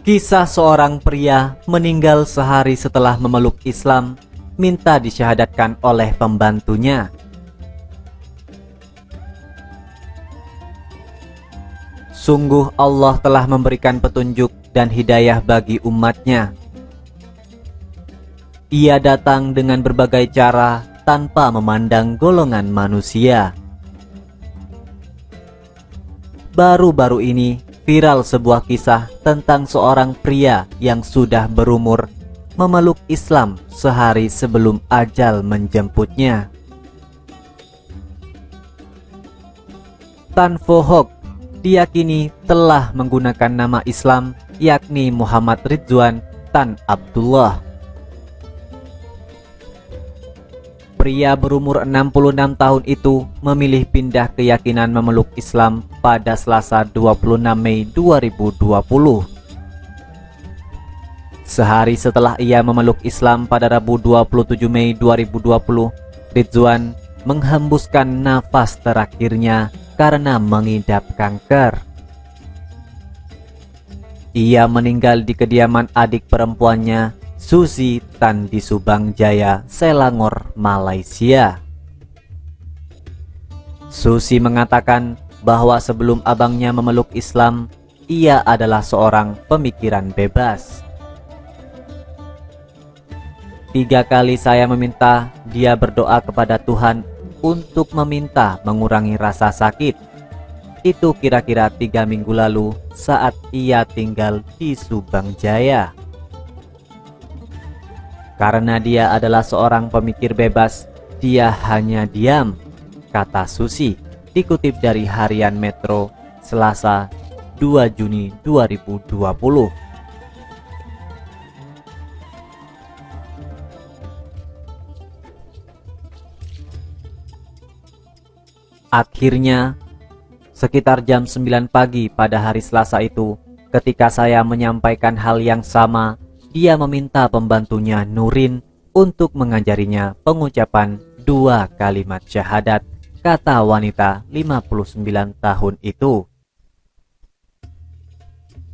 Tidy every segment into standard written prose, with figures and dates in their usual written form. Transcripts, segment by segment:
Kisah seorang pria meninggal sehari setelah memeluk Islam, minta disyahadatkan oleh pembantunya. Sungguh Allah telah memberikan petunjuk dan hidayah bagi umatnya. Ia datang dengan berbagai cara tanpa memandang golongan manusia. Baru-baru ini viral sebuah kisah tentang seorang pria yang sudah berumur memeluk Islam sehari sebelum ajal menjemputnya. Tanpa hoax, diyakini telah menggunakan nama Islam yakni Muhammad Ridwan Tan Abdullah. Pria berumur 66 tahun itu memilih pindah keyakinan memeluk Islam pada Selasa 26 Mei 2020. Sehari setelah ia memeluk Islam pada Rabu 27 Mei 2020, Ridwan menghembuskan nafas terakhirnya karena mengidap kanker. Ia meninggal di kediaman adik perempuannya, Susi Tan di Subang Jaya, Selangor, Malaysia. Susi mengatakan bahwa sebelum abangnya memeluk Islam, ia adalah seorang pemikiran bebas. 3 kali saya meminta dia berdoa kepada Tuhan untuk meminta mengurangi rasa sakit. Itu kira-kira 3 minggu lalu saat ia tinggal di Subang Jaya. Karena dia adalah seorang pemikir bebas, dia hanya diam, kata Susi, dikutip dari Harian Metro, Selasa 2 Juni 2020. Akhirnya, sekitar jam 9 pagi pada hari Selasa itu, ketika saya menyampaikan hal yang sama, dia meminta pembantunya Nurin untuk mengajarinya pengucapan 2 kalimat syahadat, kata wanita 59 tahun itu.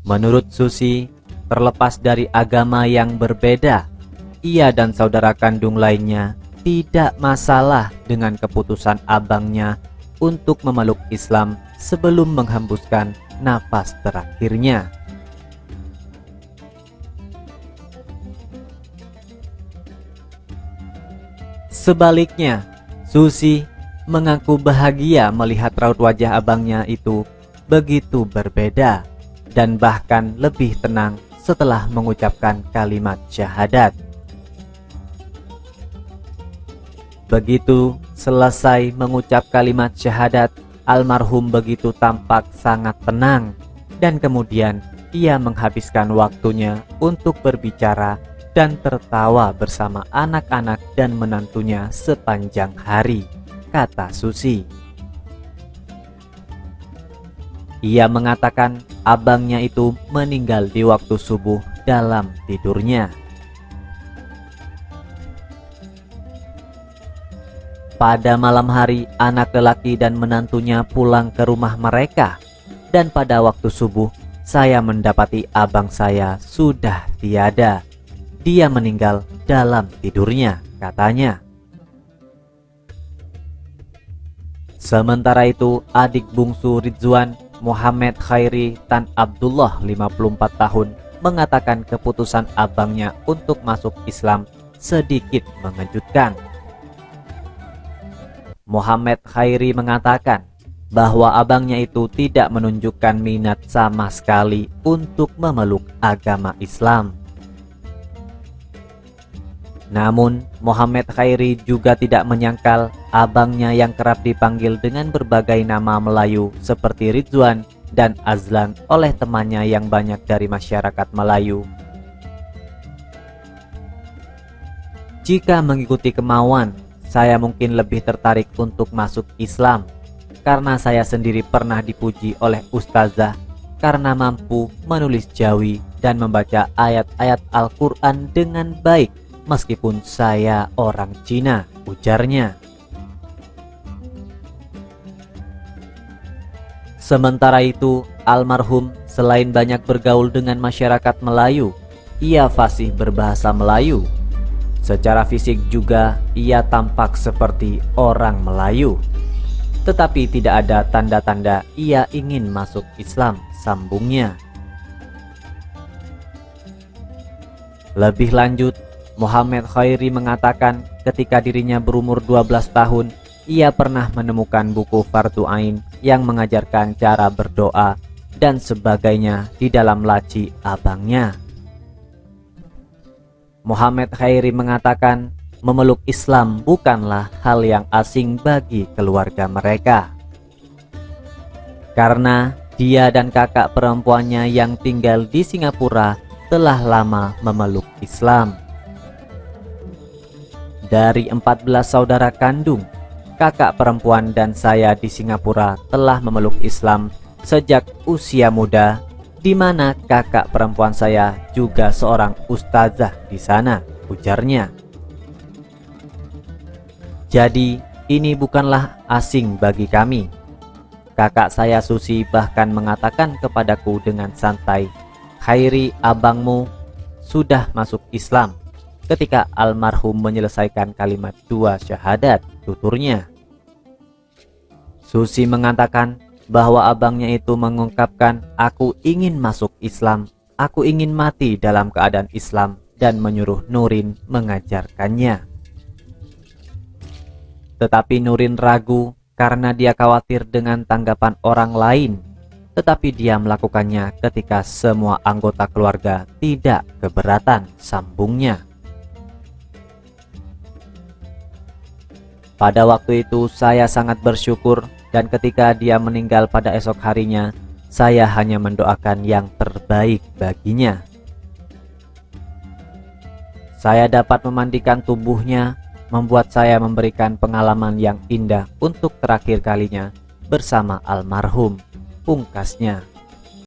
Menurut Susi, terlepas dari agama yang berbeda, ia dan saudara kandung lainnya tidak masalah dengan keputusan abangnya untuk memeluk Islam sebelum menghembuskan nafas terakhirnya. Sebaliknya, Susi mengaku bahagia melihat raut wajah abangnya itu begitu berbeda dan bahkan lebih tenang setelah mengucapkan kalimat syahadat. Begitu selesai mengucap kalimat syahadat, almarhum begitu tampak sangat tenang dan kemudian ia menghabiskan waktunya untuk berbicara dan tertawa bersama anak-anak dan menantunya sepanjang hari, kata Susi. Ia mengatakan abangnya itu meninggal di waktu subuh dalam tidurnya. Pada malam hari, anak lelaki dan menantunya pulang ke rumah mereka, dan pada waktu subuh, saya mendapati abang saya sudah tiada. Dia meninggal dalam tidurnya, katanya. Sementara itu, adik bungsu Ridwan, Muhammad Khairi Tan Abdullah 54 tahun, mengatakan keputusan abangnya untuk masuk Islam sedikit mengejutkan. Muhammad Khairi mengatakan bahwa abangnya itu tidak menunjukkan minat sama sekali untuk memeluk agama Islam. Namun, Muhammad Khairi juga tidak menyangkal abangnya yang kerap dipanggil dengan berbagai nama Melayu seperti Ridwan dan Azlan oleh temannya yang banyak dari masyarakat Melayu. Jika mengikuti kemauan, saya mungkin lebih tertarik untuk masuk Islam, karena saya sendiri pernah dipuji oleh ustazah karena mampu menulis Jawi dan membaca ayat-ayat Al-Quran dengan baik meskipun saya orang Cina, ujarnya. Sementara itu, almarhum selain banyak bergaul dengan masyarakat Melayu, ia fasih berbahasa Melayu. Secara fisik juga ia tampak seperti orang Melayu. Tetapi tidak ada tanda-tanda ia ingin masuk Islam, sambungnya. Lebih lanjut, Muhammad Khairi mengatakan ketika dirinya berumur 12 tahun, ia pernah menemukan buku Fardhu Ain yang mengajarkan cara berdoa dan sebagainya di dalam laci abangnya. Muhammad Khairi mengatakan memeluk Islam bukanlah hal yang asing bagi keluarga mereka, karena dia dan kakak perempuannya yang tinggal di Singapura telah lama memeluk Islam. Dari 14 saudara kandung, kakak perempuan dan saya di Singapura telah memeluk Islam sejak usia muda, di mana kakak perempuan saya juga seorang ustazah di sana, ujarnya. Jadi, ini bukanlah asing bagi kami. Kakak saya Susi bahkan mengatakan kepadaku dengan santai, "Khairi, abangmu sudah masuk Islam," ketika almarhum menyelesaikan kalimat 2 syahadat, tuturnya. Susi mengatakan bahwa abangnya itu mengungkapkan, "Aku ingin masuk Islam, aku ingin mati dalam keadaan Islam," dan menyuruh Nurin mengajarkannya. Tetapi Nurin ragu karena dia khawatir dengan tanggapan orang lain, tetapi dia melakukannya ketika semua anggota keluarga tidak keberatan, sambungnya. Pada waktu itu saya sangat bersyukur, dan ketika dia meninggal pada esok harinya, saya hanya mendoakan yang terbaik baginya. Saya dapat memandikan tubuhnya, membuat saya memberikan pengalaman yang indah untuk terakhir kalinya bersama almarhum, pungkasnya.